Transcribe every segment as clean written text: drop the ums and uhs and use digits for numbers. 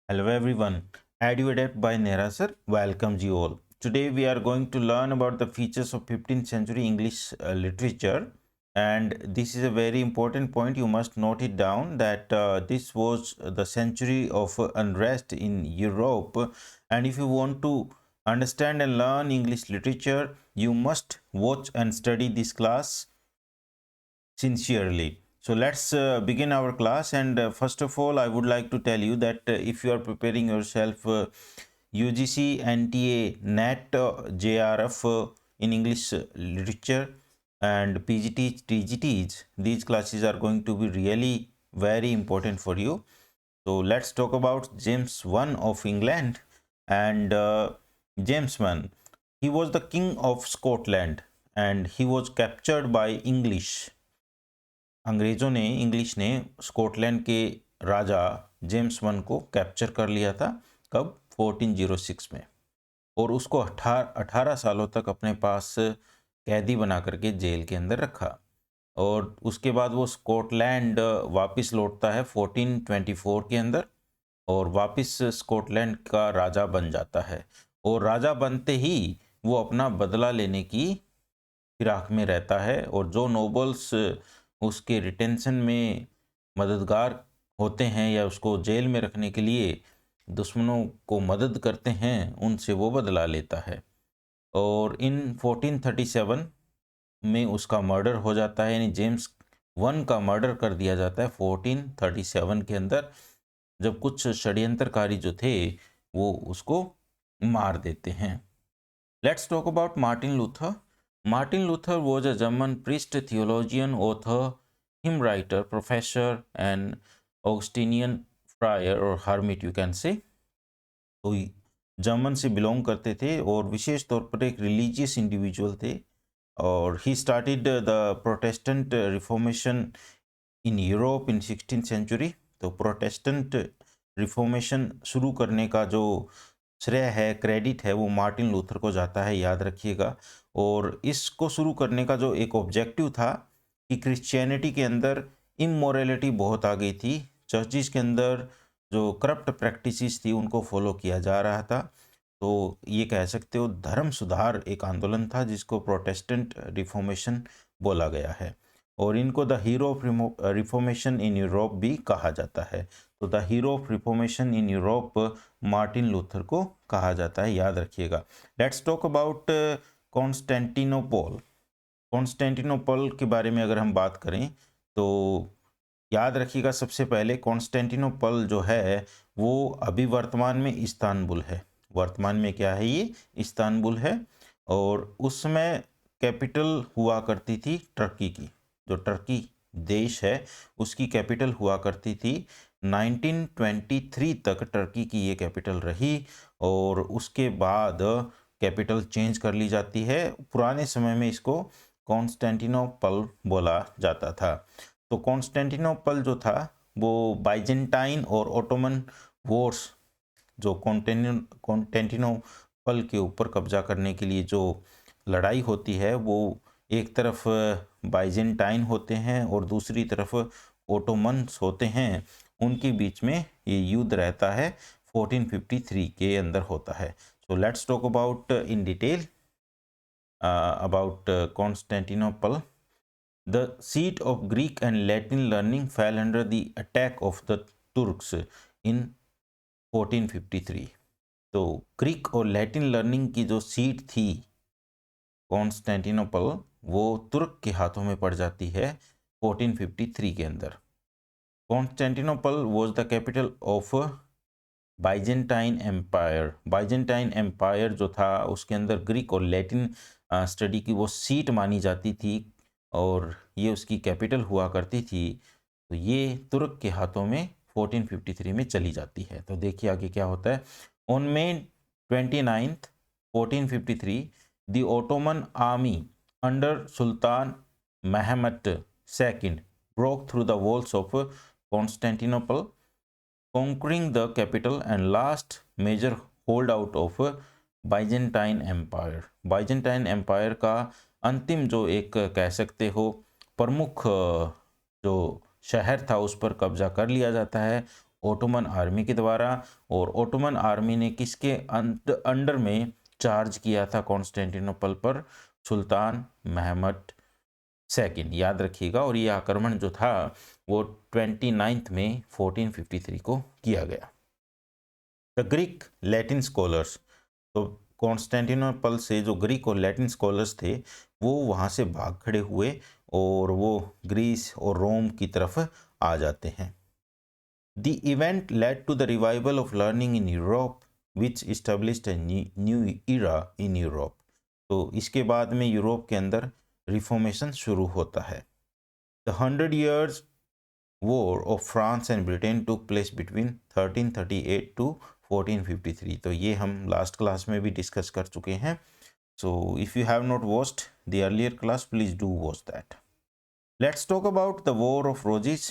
Hello everyone, EduAdapt by Nehra sir welcomes you all. Today we are going to learn about the features of 15th century English literature, and this is a very important point. You must note it down that this was the century of unrest in Europe, and if you want to understand and learn English literature, you must watch and study this class sincerely. So let's begin our class, and first of all I would like to tell you that if you are preparing yourself UGC NTA NET JRF in English literature and PGT TGTs, these classes are going to be really very important for you. So let's talk about James I of England. And James I, he was the king of Scotland and he was captured by English. अंग्रेज़ों ने English ने Scotland के राजा James one को capture कर लिया था। कब? 1406 में। और उसको 18 सालों तक अपने पास कैदी बना करके जेल के अंदर रखा। और उसके बाद वो स्कॉटलैंड वापस लौटता है 1424 के अंदर और वापस स्कॉटलैंड का राजा बन जाता है। और राजा बनते ही वो अपना बदला लेने की फिराक में रहता है और जो नोबल्स उसके रिटेंशन में मददगार होते हैं या उसको जेल में रखने के लिए दुश्मनों को मदद करते हैं, उनसे वो बदला लेता है। और इन 1437 में उसका मर्डर हो जाता है, यानी जेम्स वन का मर्डर कर दिया जाता है 1437 के अंदर, जब कुछ षड्यंत्रकारी जो थे वो उसको मार देते हैं। Let's talk about Martin Luther. Martin Luther was a German priest, theologian, author, hymn writer, professor, and Augustinian friar or hermit you can say. तो जर्मन से बिलोंग करते थे और विशेष तौर पर एक रिलीजियस इंडिविजुअल थे। और he started the Protestant Reformation in Europe in 16th century. तो प्रोटेस्टेंट रिफॉर्मेशन शुरू करने का जो श्रेय है, क्रेडिट है, वो मार्टिन लूथर को जाता है, याद रखिएगा। और इसको शुरू करने का जो एक ऑब्जेक्टिव था कि क्रिश्चियनिटी के अंदर इमोरलिटी बहुत आ गई थी, चर्चिज़ के अंदर जो करप्ट प्रैक्टिसेस थी उनको फॉलो किया जा रहा था। तो ये कह सकते हो धर्म सुधार एक आंदोलन था जिसको प्रोटेस्टेंट रिफॉर्मेशन बोला गया है। और इनको the hero of reformation in Europe भी कहा जाता है। तो the hero of reformation in Europe Martin Luther को कहा जाता है, याद रखिएगा। Let's talk about Constantinople. Constantinople के बारे में अगर हम बात करें तो याद रखिएगा, सबसे पहले कॉन्स्टेंटिनोपल जो है वो अभी वर्तमान में इस्तांबुल है। वर्तमान में क्या है? ये इस्तांबुल है। और उसमें कैपिटल हुआ करती थी टर्की की। जो टर्की देश है उसकी कैपिटल हुआ करती थी। 1923 तक टर्की की ये कैपिटल रही और उसके बाद कैपिटल चेंज कर ली जाती है। पुराने समय में इसको कॉन्स्टेंटिनोपल बोला जाता था। तो कॉन्स्टेंटिनोपल जो था वो बाइजेंटाइन और ओटोमन वॉर्स, जो कॉन्स्टेंटिनोपल के ऊपर कब्जा करने के लिए जो लड़ाई होती है, वो एक तरफ बाइजेंटाइन होते हैं और दूसरी तरफ ओटोमन्स होते हैं, उनके बीच में ये युद्ध रहता है 1453 के अंदर होता है। So let's talk about in detail about Constantinople. The seat of Greek and Latin learning fell under the attack of the Turks in 1453. तो ग्रीक और लैटिन लर्निंग की जो सीट थी कॉन्स्टेंटिनोपल, वो तुर्क के हाथों में पड़ जाती है 1453 के अंदर। Constantinople was the capital of Byzantine Empire. Byzantine Empire जो था उसके अंदर ग्रीक और लैटिन स्टडी की वो सीट मानी जाती थी और ये उसकी कैपिटल हुआ करती थी। तो ये तुर्क के हाथों में 1453 में चली जाती है। तो देखिए आगे क्या होता है। On May 29th 1453 the Ottoman army under sultan Mehmed II broke through the walls of Constantinople, conquering the capital and last major holdout of Byzantine Empire. Byzantine Empire का अंतिम जो एक कह सकते हो प्रमुख जो शहर था उस पर कब्जा कर लिया जाता है ओटोमन आर्मी के द्वारा, और ओटोमन आर्मी ने किसके अंडर में चार्ज किया था कॉन्स्टेंटिनोपल पर? सुल्तान महमद सेकंड, याद रखिएगा। और ये आक्रमण जो था वो 29 में 1453 को किया गया। द ग्रीक लैटिन स्कॉलर्स, तो कॉन्स्टेंटिनोपल से जो ग्रीक और लैटिन स्कॉलर्स थे वो वहाँ से भाग खड़े हुए और वो ग्रीस और रोम की तरफ आ जाते हैं। The event led to the revival of learning in Europe which established a new era in Europe. तो इसके बाद में यूरोप के अंदर रिफॉर्मेशन शुरू होता है। The 100 Years War of France and Britain took place between 1338 to 1453। तो ये हम लास्ट क्लास में भी डिस्कस कर चुके हैं। So if you have not watched the earlier class, please do watch that. Let's talk about the war of Roses.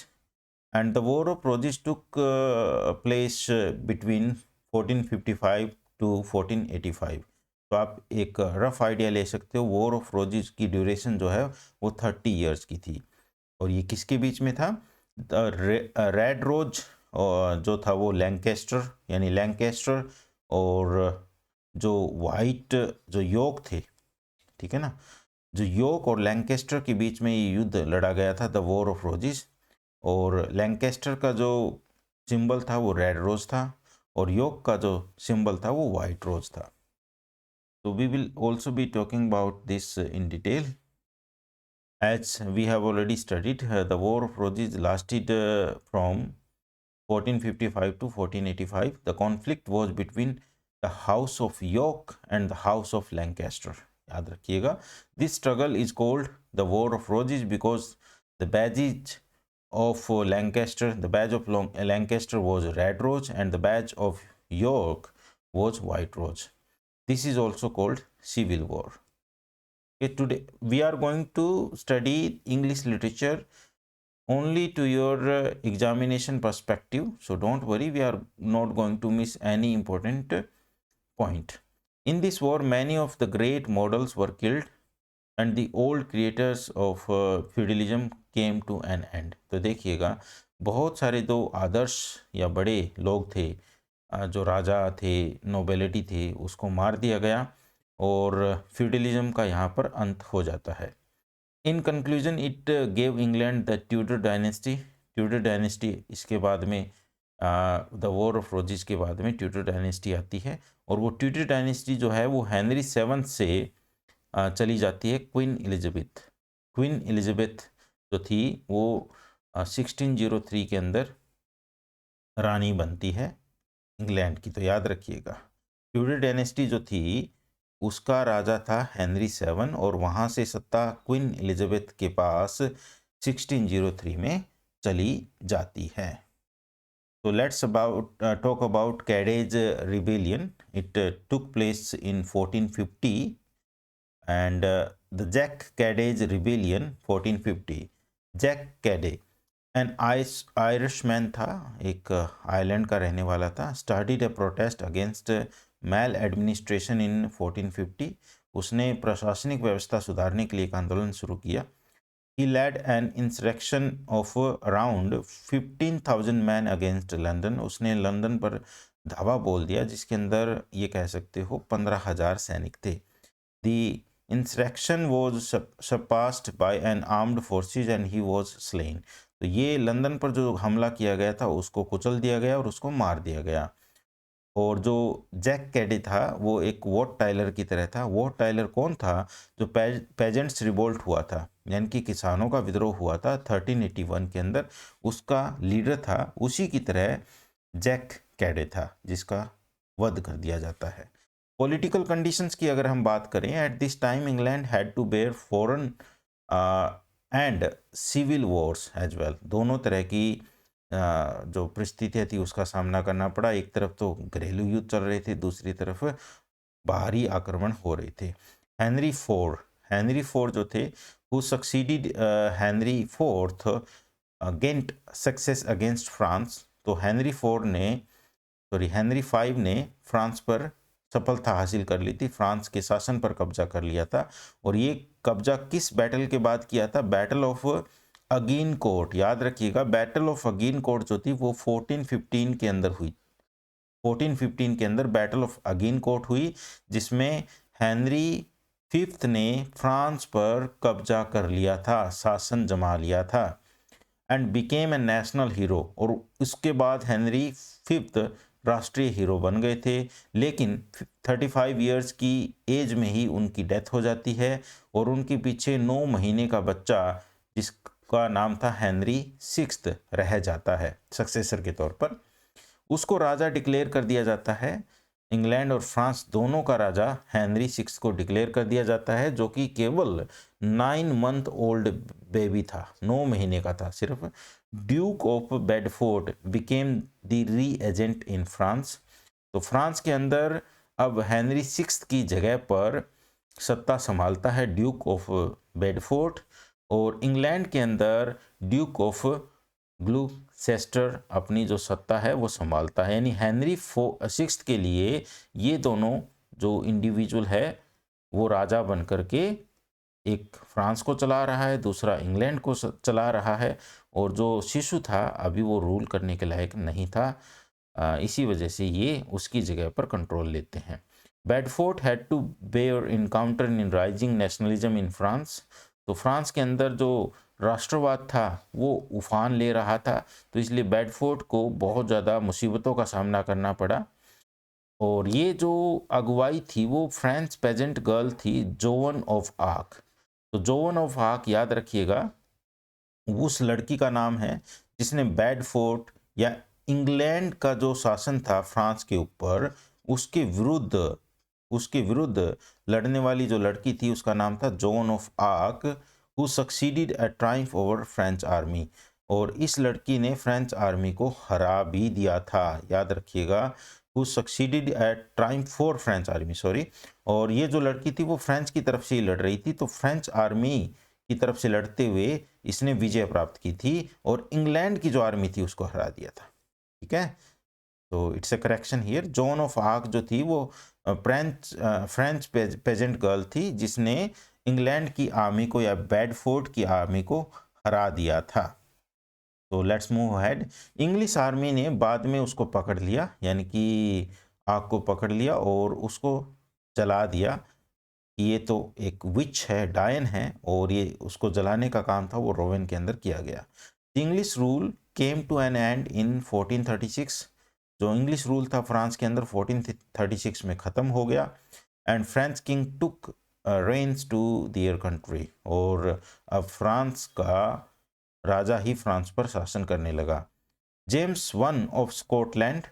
And the war of Roses took place between 1455 to 1485। तो आप एक rough idea ले सकते हो, war of रोजिस की duration जो है वो 30 ईयर्स की थी। और ये किसके बीच में था? रेड रोज जो था वो लैंकेस्टर यानी लैंकेस्टर, और जो वाइट जो योक थे, ठीक है ना, जो योक और लैंकेस्टर के बीच में ये युद्ध लड़ा गया था, द वॉर ऑफ रोजिस। और लैंकेस्टर का जो सिंबल था वो रेड रोज था और योक का जो सिंबल था वो वाइट रोज था। तो we will also be talking about this in detail. As we have already studied, the War of Roses lasted from 1455 to 1485. The conflict was between the House of York and the House of Lancaster. याद रखिएगा, this struggle is called the War of Roses because the badge of Lancaster was red rose and the badge of York was white rose. This is also called civil war. Okay, today we are going to study English literature only to your examination perspective, so don't worry, we are not going to miss any important point. In this war, many of the great models were killed and the old creators of feudalism came to an end. तो देखिएगा, बहुत सारे जो आदर्श या बड़े लोग थे, जो राजा थे, नोबेलिटी थे, उसको मार दिया गया और फ्यूडलिज्म का यहाँ पर अंत हो जाता है। In conclusion it gave England the Tudor dynasty. Tudor dynasty इसके बाद में द वॉर ऑफ रोजिस के बाद में ट्यूडर डायनेस्टी आती है, और वो ट्यूडर डायनेस्टी जो है वो हेनरी 7 से चली जाती है क्वीन एलिजाबेथ। क्वीन एलिजाबेथ जो थी वो 1603 के अंदर रानी बनती है इंग्लैंड की। तो याद रखिएगा, ट्यूडर डायनेस्टी जो थी उसका राजा था हेनरी 7 और वहाँ से सत्ता क्वीन एलिजाबेथ के पास 1603 में चली जाती है। तो let's talk about Cade's rebellion. It took place in 1450 and the Jack Cade's rebellion 1450। Jack Cade an Irishman था, एक आयरलैंड का रहने वाला था। Started a protest against maladministration in 1450। उसने प्रशासनिक व्यवस्था सुधारने के लिए एक आंदोलन शुरू किया। He led an insurrection of around 15,000 man against London. उसने लंदन पर धावा बोल दिया जिसके अंदर ये कह सकते हो 15,000 सैनिक थे। The insurrection was surpassed by an armed forces and he was slain. तो ये लंदन पर जो हमला किया गया था उसको कुचल दिया गया और उसको मार दिया गया। और जो जैक कैडे था वो एक वॉट टाइलर की तरह था। वॉट टाइलर कौन था? जो पेजेंट्स रिवोल्ट हुआ था, यानी कि किसानों का विद्रोह हुआ था 1381 के अंदर, उसका लीडर था। उसी की तरह जैक कैडे था जिसका वध कर दिया जाता है। पॉलिटिकल कंडीशंस की अगर हम बात करें, at this time England had to bear foreign and civil wars as well. दोनों तरह की जो परिस्थितियाँ थी उसका सामना करना पड़ा। एक तरफ तो घरेलू युद्ध चल रहे थे, दूसरी तरफ बाहरी आक्रमण हो रहे थे। हेनरी फोर जो थे who succeeded Henry fourth gained success against France. तो हेनरी 5 ने फ्रांस पर सफलता हासिल कर ली थी, फ्रांस के शासन पर कब्जा कर लिया था। और ये कब्जा किस बैटल के बाद किया था? बैटल ऑफ अगीनकोर्ट, याद रखिएगा बैटल ऑफ अगीनकोर्ट जो थी वो 1415 के अंदर हुई। 1415 के अंदर बैटल ऑफ अगीनकोर्ट हुई, जिसमें हेनरी फिफ्थ ने फ्रांस पर कब्जा कर लिया था, शासन जमा लिया था, and became a national hero. और उसके बाद हेनरी फिफ्थ राष्ट्रीय हीरो बन गए थे, लेकिन 35 इयर्स की एज में ही उनकी डेथ हो जाती है और उनके पीछे 9 महीने का बच्चा जिसका नाम था हेनरी सिक्स्थ रह जाता है सक्सेसर के तौर पर। उसको राजा डिक्लेयर कर दिया जाता है, इंग्लैंड और फ्रांस दोनों का राजा हेनरी सिक्स को डिक्लेयर कर दिया जाता है, जो कि केवल 9 मंथ ओल्ड बेबी था, 9 महीने का था सिर्फ। Duke of Bedford became the री एजेंट इन फ्रांस। तो फ्रांस के अंदर अब हेनरी सिक्स की जगह पर सत्ता संभालता है ड्यूक ऑफ बेडफोर्ड, और इंग्लैंड के अंदर ड्यूक ऑफ ग्लूसेस्टर अपनी जो सत्ता है वो संभालता है। यानी हेनरी सिक्स्थ के लिए ये दोनों जो इंडिविजुअल है वो राजा बन करके एक फ्रांस को चला रहा है, दूसरा इंग्लैंड को चला रहा है, और जो शिशु था अभी वो रूल करने के लायक नहीं था, इसी वजह से ये उसकी जगह पर कंट्रोल लेते हैं। Bedford had to bear encounter in rising nationalism in France. तो फ्रांस के अंदर जो राष्ट्रवाद था वो उफान ले रहा था, तो इसलिए बेडफोर्ड को बहुत ज़्यादा मुसीबतों का सामना करना पड़ा। और ये जो अगुवाई थी वो फ्रेंच पेजेंट गर्ल थी जोवन ऑफ आर्क। तो जोवन ऑफ आर्क याद रखिएगा उस लड़की का नाम है जिसने बेडफोर्ड या इंग्लैंड का जो शासन था फ्रांस के ऊपर उसके विरुद्ध लड़ने वाली जो लड़की थी उसका नाम था Joan of Arc, who succeeded at triumph over French army. और इस लड़की ने फ्रेंच आर्मी को हरा भी दिया था, याद रखिएगा, who succeeded at triumph for French army, sorry. और ये जो लड़की थी वो फ्रेंच की तरफ से ही लड़ रही थी, तो फ्रेंच आर्मी की तरफ से लड़ते हुए इसने विजय प्राप्त की थी और इंग्लैंड की जो आर्मी थी उसको हरा दिया था। ठीक है, तो it's a correction here. Zone of arc जो थी वो फ्रेंच पेजेंट गर्ल थी जिसने इंग्लैंड की आर्मी को या बेडफोर्ड की आर्मी को हरा दिया था। तो let's move ahead. English army ने बाद में उसको पकड़ लिया, यानी कि आग को पकड़ लिया और उसको जला दिया। ये तो एक विच है, डायन है, और ये उसको जलाने का काम था वो रोवन के अंदर किया गया। English rule came to an end in 1436। जो इंग्लिश रूल था फ्रांस के अंदर 1436 में ख़त्म हो गया, and French king took reins to their country. और अब फ्रांस का राजा ही फ्रांस पर शासन करने लगा। जेम्स वन ऑफ स्कॉटलैंड,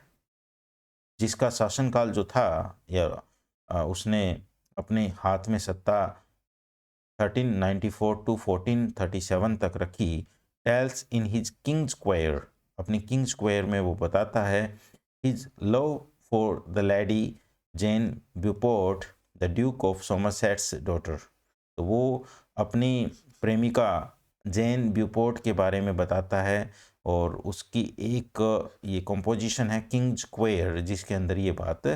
जिसका शासनकाल जो था या उसने अपने हाथ में सत्ता 1394 टू 1437 तक रखी, tells in his King Quair, अपनी किंग स्क्वायर में वो बताता है his love for the Lady Jane Beaufort the Duke of Somerset's daughter. तो वो अपनी प्रेमिका जेन ब्यूपोर्ट के बारे में बताता है, और उसकी एक ये कंपोजिशन है किंग स्क्वायर जिसके अंदर ये बात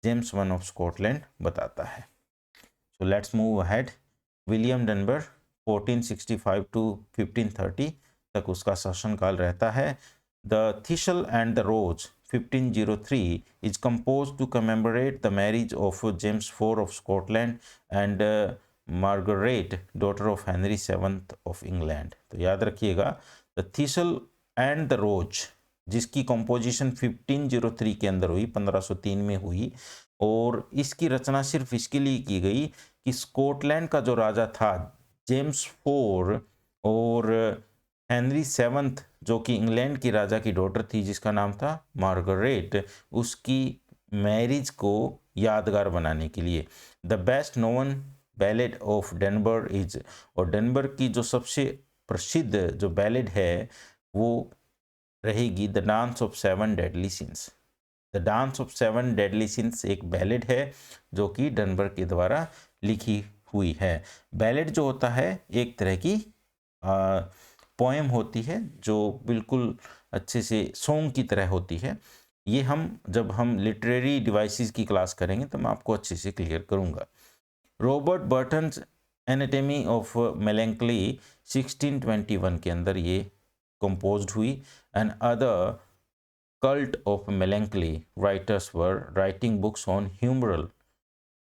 जेम्स वन ऑफ स्कॉटलैंड बताता है। So let's move ahead. William Dunbar 1465 to 1530 तक उसका शासनकाल रहता है। The thistle and the rose 1503 is compose to commemorate the marriage of James four of Scotland and Margaret daughter of Henry seventh of England. तो याद रखिएगा the thistle and the rose, जिसकी composition 1503 के अंदर हुई, 1503 में हुई, और इसकी रचना सिर्फ इसके लिए की गई कि स्कॉटलैंड का जो राजा था जेम्स फोर और हेनरी सेवंथ जो कि इंग्लैंड की राजा की डॉटर थी जिसका नाम था मार्गरेट, उसकी मैरिज को यादगार बनाने के लिए। The best known ballad of Dunbar is, और डनबर की जो सबसे प्रसिद्ध जो बैलेड है वो रहेगी the dance of seven deadly since. The dance of seven deadly since एक बैलेड है जो कि डनबर के द्वारा लिखी हुई है। बैलेड जो होता है एक तरह की पोएम होती है जो बिल्कुल अच्छे से सॉन्ग की तरह होती है। ये हम जब हम लिटरेरी डिवाइसेस की क्लास करेंगे तो मैं आपको अच्छे से क्लियर करूंगा। रॉबर्ट बर्टन्स एनाटॉमी ऑफ मेलैंकली 1621 के अंदर ये कंपोज्ड हुई। And other cult of melancholy writers were writing books on humoral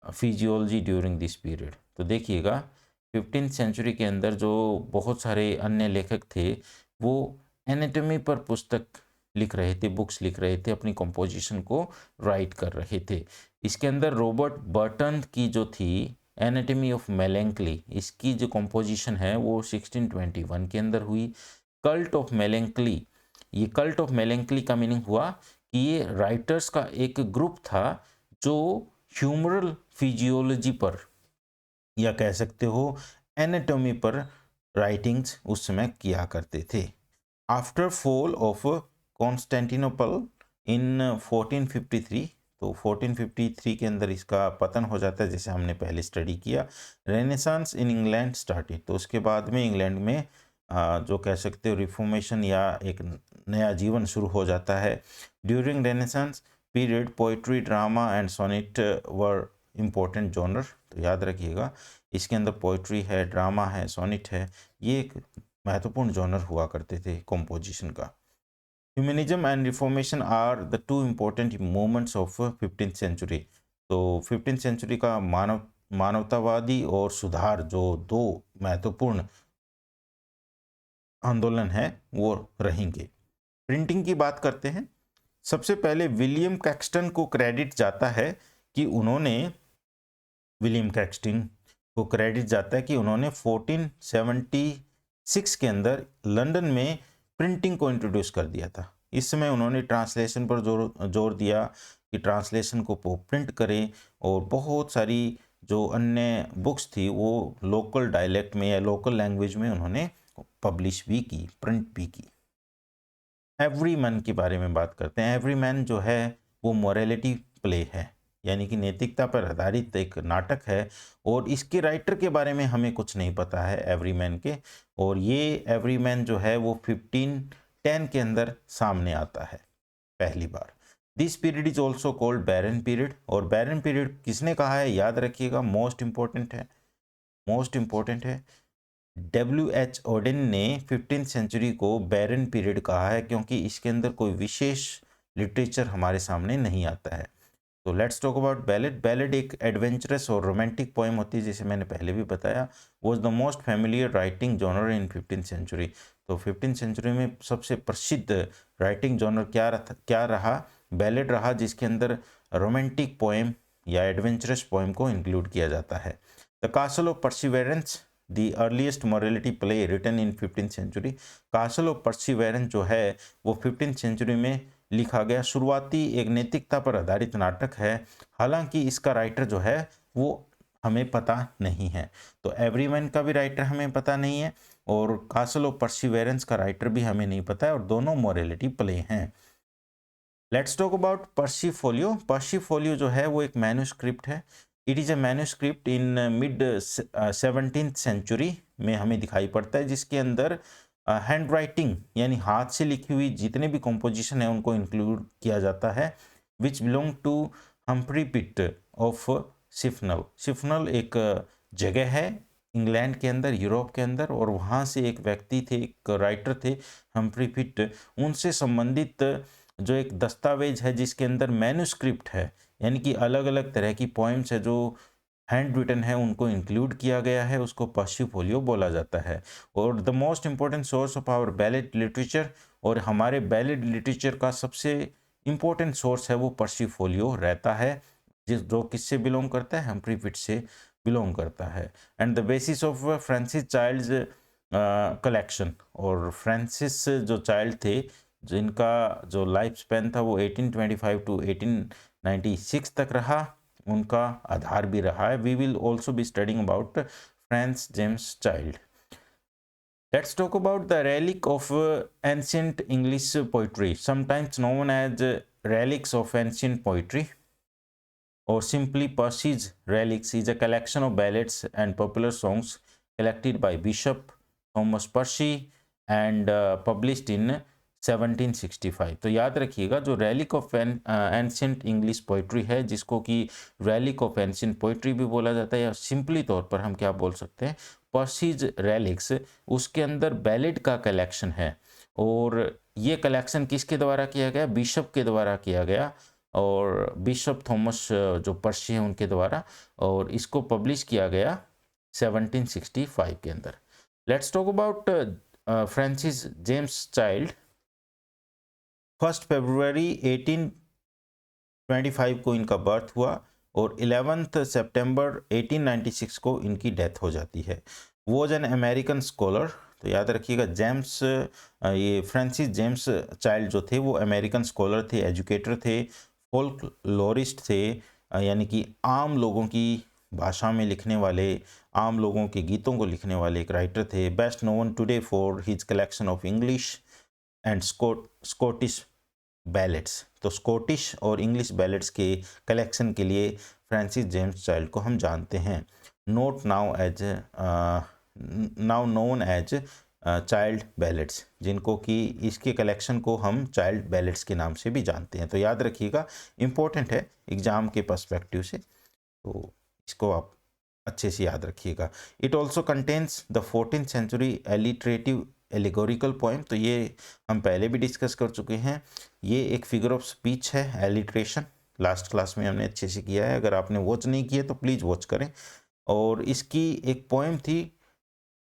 physiology during this period। तो देखिएगा 15th सेंचुरी के अंदर जो बहुत सारे अन्य लेखक थे वो एनाटॉमी पर पुस्तक लिख रहे थे, बुक्स लिख रहे थे, अपनी कंपोजिशन को राइट कर रहे थे। इसके अंदर रॉबर्ट बर्टन की जो थी एनाटॉमी ऑफ मेलैंकली, इसकी जो कंपोजिशन है वो 1621 के अंदर हुई। कल्ट ऑफ मेलैंकली, ये कल्ट ऑफ मेलैंकली का मीनिंग हुआ कि ये राइटर्स का एक ग्रुप था जो ह्यूमरल फिजियोलॉजी पर या कह सकते हो एनाटॉमी पर राइटिंग्स उस समय किया करते थे। आफ्टर फॉल ऑफ कॉन्स्टेंटिनोपल इन 1453, तो 1453 के अंदर इसका पतन हो जाता है, जैसे हमने पहले स्टडी किया। रेनेसांस इन इंग्लैंड स्टार्टेड, तो उसके बाद में इंग्लैंड में जो कह सकते हो रिफॉर्मेशन या एक नया जीवन शुरू हो जाता है। During renaissance period poetry, drama and sonnet were important genre. तो याद रखिएगा इसके अंदर पोइट्री है, ड्रामा है, सोनेट है, ये एक महत्वपूर्ण जॉनर हुआ करते थे कंपोजिशन का। Humanism and reformation are the two important movements of 15th century. तो 15th सेंचुरी का मानवतावादी और सुधार जो दो महत्वपूर्ण आंदोलन है वो रहेंगे। प्रिंटिंग की बात करते हैं। सबसे पहले विलियम कैक्सटन को क्रेडिट जाता है कि उन्होंने 1476 के अंदर लंदन में प्रिंटिंग को इंट्रोड्यूस कर दिया था। इस समय उन्होंने ट्रांसलेशन पर जोर दिया कि ट्रांसलेशन को प्रिंट करें, और बहुत सारी जो अन्य बुक्स थी वो लोकल डायलेक्ट में या लोकल लैंग्वेज में उन्होंने पब्लिश भी की, प्रिंट भी की। एवरीमैन के बारे में बात करते हैं। एवरीमैन जो है वो मोरालिटी प्ले है, यानी कि नैतिकता पर आधारित एक नाटक है, और इसके राइटर के बारे में हमें कुछ नहीं पता है एवरीमैन के। और ये एवरीमैन जो है वो 1510 के अंदर सामने आता है पहली बार। This period is also called barren period. और बैरन पीरियड किसने कहा है याद रखिएगा, मोस्ट इंपॉर्टेंट है। W.H. ऑडेन ने 15th सेंचुरी को बैरन पीरियड कहा है, क्योंकि इसके अंदर कोई विशेष लिटरेचर हमारे सामने नहीं आता है। तो let's talk about ballad. Ballad एक एडवेंचरस और रोमांटिक पोएम होती है, जैसे मैंने पहले भी बताया। Was the most familiar writing genre in 15th century. तो 15th सेंचुरी में सबसे प्रसिद्ध राइटिंग जॉनर क्या रहा? बैलेड रहा, जिसके अंदर रोमांटिक पोएम या एडवेंचरस पोएम को इंक्लूड किया जाता है। The castle of perseverance, the earliest morality play written in 15th century. Castle of perseverance जो है वो 15th सेंचुरी में लिखा गया शुरुआती एक नैतिकता पर आधारित नाटक है। हालांकि इसका राइटर जो है वो हमें पता नहीं है। तो एवरीमैन का भी राइटर हमें पता नहीं है, और कासल ऑफ परसिवेरेंस का राइटर भी हमें नहीं पता है, और दोनों मोरालिटी प्ले हैं। Let's talk about Percy folio. Percy folio जो है वो एक मैन्युस्क्रिप्ट है। It is a manuscript in mid 17th century में हमें दिखाई पड़ता है, जिसके अंदर हैंड राइटिंग यानी हाथ से लिखी हुई जितने भी कंपोजिशन है उनको इंक्लूड किया जाता है, which belong to Humphrey Pitt of Shifnal. Shifnal एक जगह है इंग्लैंड के अंदर, यूरोप के अंदर, और वहाँ से एक व्यक्ति थे, एक राइटर थे हम्फ्री पिट, उनसे संबंधित जो एक दस्तावेज है जिसके अंदर मैन्युस्क्रिप्ट है, यानी कि अलग अलग तरह की पोइम्स है जो हैंड रिटन है उनको इंक्लूड किया गया है, उसको पर्सीफोलियो बोला जाता है। और the most important source of our ballad literature, और हमारे बैलेड लिटरेचर का सबसे इंपॉर्टेंट सोर्स है वो पर्सीफोलियो रहता है, जो किससे बिलोंग करता है? हम्फ्री पिट से बिलोंग करता है। And the basis of Francis Child's collection, और फ्रांसिस जो चाइल्ड थे जिनका जो लाइफ स्पैन था वो 1825 टू 1896 तक रहा, उनका आधार भी रहा है। We will also be studying about Francis James Child. Let's talk about the relic of ancient English poetry, sometimes known as relics of ancient poetry or simply Percy's relics, is a collection of ballads and popular songs collected by Bishop Thomas Percy and published in 1765। तो याद रखिएगा जो relic of ancient English poetry है, जिसको कि relic of ancient poetry भी बोला जाता है, या सिंपली तौर पर हम क्या बोल सकते हैं, पर्सीज रैलिक्स, उसके अंदर बैलेड का कलेक्शन है। और ये कलेक्शन किसके द्वारा किया गया? बिशप के द्वारा किया गया, और बिशप थॉमस जो पर्सी हैं उनके द्वारा, और इसको पब्लिश किया गया 1765 के अंदर। Let's talk about Francis James child. 1 फरवरी 1825 को इनका बर्थ हुआ और 11 सितंबर 1896 को इनकी डेथ हो जाती है। Was an American scholar. तो याद रखिएगा जेम्स, ये फ्रांसिस जेम्स चाइल्ड जो थे वो अमेरिकन स्कॉलर थे, एजुकेटर थे, फोल्कलोरिस्ट थे, यानी कि आम लोगों की भाषा में लिखने वाले, आम लोगों के गीतों को लिखने वाले एक राइटर थे। Best known today for his collection of English and Scottish ballads. तो स्कॉटिश और इंग्लिश बैलेट्स के कलेक्शन के लिए फ्रांसिस जेम्स चाइल्ड को हम जानते हैं। Not now known as Child ballads, जिनको कि इसके कलेक्शन को हम चाइल्ड बैलेट्स के नाम से भी जानते हैं। तो याद रखिएगा, इम्पोर्टेंट है एग्जाम के पर्सपेक्टिव से, तो इसको आप अच्छे से याद रखिएगा। It also contains the 14th century alliterative allegorical poem. तो ये हम पहले भी डिस्कस कर चुके हैं। ये एक फिगर ऑफ स्पीच है, एलिट्रेशन, लास्ट क्लास में हमने अच्छे से किया है। अगर आपने वॉच नहीं किया तो प्लीज़ वॉच करें। और इसकी एक पोएम थी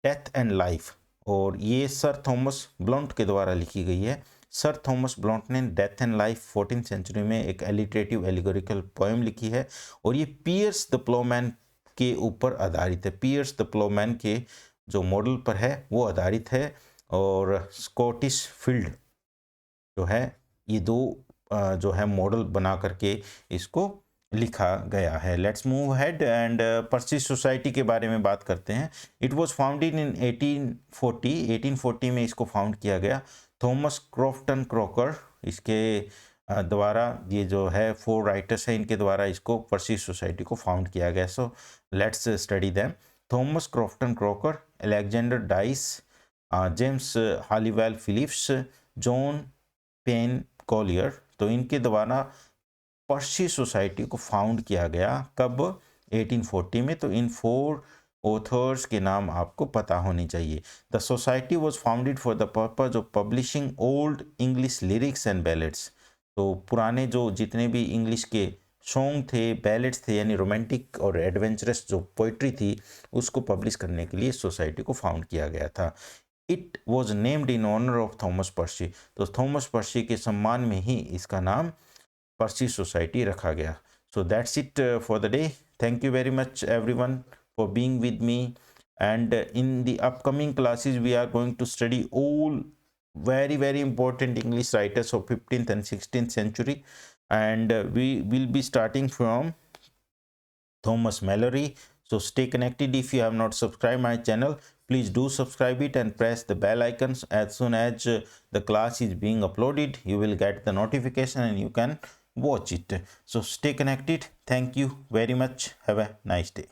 डेथ एंड लाइफ, और ये सर थॉमस ब्लॉन्ट के द्वारा लिखी गई है। सर थॉमस ब्लॉन्ट ने death and life 14th century में एक एलिटरेटिव एलिगोरिकल पोएम लिखी है, और ये पियर्स द प्लोमैन के ऊपर आधारित है। पियर्स द प्लोमैन के जो मॉडल पर है वो आधारित है, और स्कॉटिश फील्ड जो है, ये दो जो है मॉडल बना करके इसको लिखा गया है। Let's move head and persist society के बारे में बात करते हैं। इट वाज फाउंडेड इन 1840 में इसको फाउंड किया गया। थॉमस क्रॉफ्टन क्रॉकर इसके द्वारा, ये जो है 4 राइटर्स हैं, इनके द्वारा इसको पर्सिस सोसाइटी को फाउंड किया गया। So let's study them. Thomas Crofton Croker, Alexander Dyce, James Halliwell Phillipps, John Payne Collier. तो इनके द्वारा पर्सिस सोसाइटी को फाउंड किया गया। कब? 1840 में। तो इन 4 ऑथर्स के नाम आपको पता होनी चाहिए। The society was founded for the purpose of publishing old English lyrics and ballets. तो पुराने जो जितने भी इंग्लिश के सॉन्ग थे, बैलेट्स थे, यानी रोमांटिक और एडवेंचरस जो पोइट्री थी, उसको पब्लिश करने के लिए सोसाइटी को फाउंड किया गया था। It was named in honour of Thomas Percy. तो थॉमस पर्सी के सम्मान में ही इसका नाम पर्सिस सोसाइटी रखा गया। So that's it for the day. Thank you very much everyone for being with me, and in the upcoming classes we are going to study all very important English writers of 15th and 16th century, and we will be starting from Thomas Mallory. So stay connected. If you have not subscribed my channel, please do subscribe it and press the bell icons. As soon as the class is being uploaded, you will get the notification and you can watch it. So stay connected. Thank you very much. Have a nice day.